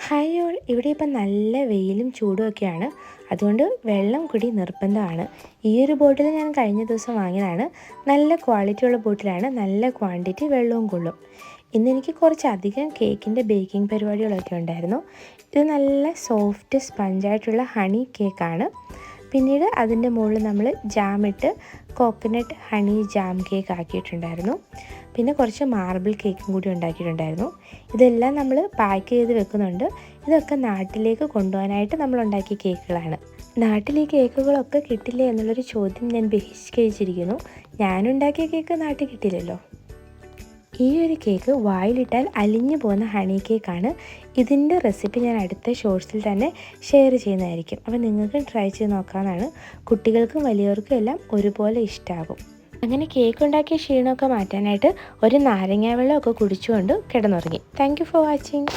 Hi all, ഇവിടെ ഇപ്പം നല്ല വെയിലും ചൂടും ഒക്കെയാണ്. അതുകൊണ്ട് വെള്ളം കുടി നിർബന്ധമാണ്. ഈ ഒരു ബോട്ടിൽ ഞാൻ കഴിഞ്ഞ ദിവസം വാങ്ങിയതാണ്. നല്ല ക്വാളിറ്റിയുള്ള ബോട്ടിലാണ്, നല്ല ക്വാണ്ടിറ്റി വെള്ളവും കൊള്ളും. ഇന്നെനിക്ക് കുറച്ചധികം കേക്കിൻ്റെ ബേക്കിംഗ് പരിപാടികളൊക്കെ ഉണ്ടായിരുന്നു. ഇത് നല്ല സോഫ്റ്റ് സ്പഞ്ചായിട്ടുള്ള ഹണി കേക്കാണ്. പിന്നീട് അതിൻ്റെ മുകളിൽ നമ്മൾ ജാമിട്ട് കോക്കനട്ട് ഹണി ജാം കേക്ക് ആക്കിയിട്ടുണ്ടായിരുന്നു. പിന്നെ കുറച്ച് മാർബിൾ കേക്കും കൂടി ഉണ്ടാക്കിയിട്ടുണ്ടായിരുന്നു. ഇതെല്ലാം നമ്മൾ പാക്ക് ചെയ്ത് വെക്കുന്നുണ്ട്. ഇതൊക്കെ നാട്ടിലേക്ക് കൊണ്ടുപോകാനായിട്ട് നമ്മൾ ഉണ്ടാക്കിയ കേക്കുകളാണ്. നാട്ടിൽ ഈ കേക്കുകളൊക്കെ കിട്ടില്ലേ എന്നുള്ളൊരു ചോദ്യം ഞാൻ ബഹിഷ്കരിച്ചിരിക്കുന്നു. ഞാനുണ്ടാക്കിയ കേക്ക് നാട്ടിൽ കിട്ടില്ലല്ലോ. ഈ ഒരു കേക്ക് വായിലിട്ടാൽ അലിഞ്ഞു പോകുന്ന ഹണി കേക്കാണ്. ഇതിൻ്റെ റെസിപ്പി ഞാൻ അടുത്ത ഷോർട്സിൽ തന്നെ ഷെയർ ചെയ്യുന്നതായിരിക്കും. അപ്പോൾ നിങ്ങൾക്ക് ട്രൈ ചെയ്ത് നോക്കാവുന്നതാണ്. കുട്ടികൾക്കും വലിയവർക്കും എല്ലാം ഒരുപോലെ ഇഷ്ടമാകും. അങ്ങനെ കേക്ക് ഉണ്ടാക്കിയ ക്ഷീണമൊക്കെ മാറ്റാനായിട്ട് ഒരു നാരങ്ങാ വെള്ളമൊക്കെ കുടിച്ചുകൊണ്ട് കിടന്നുറങ്ങി. Thank you for watching.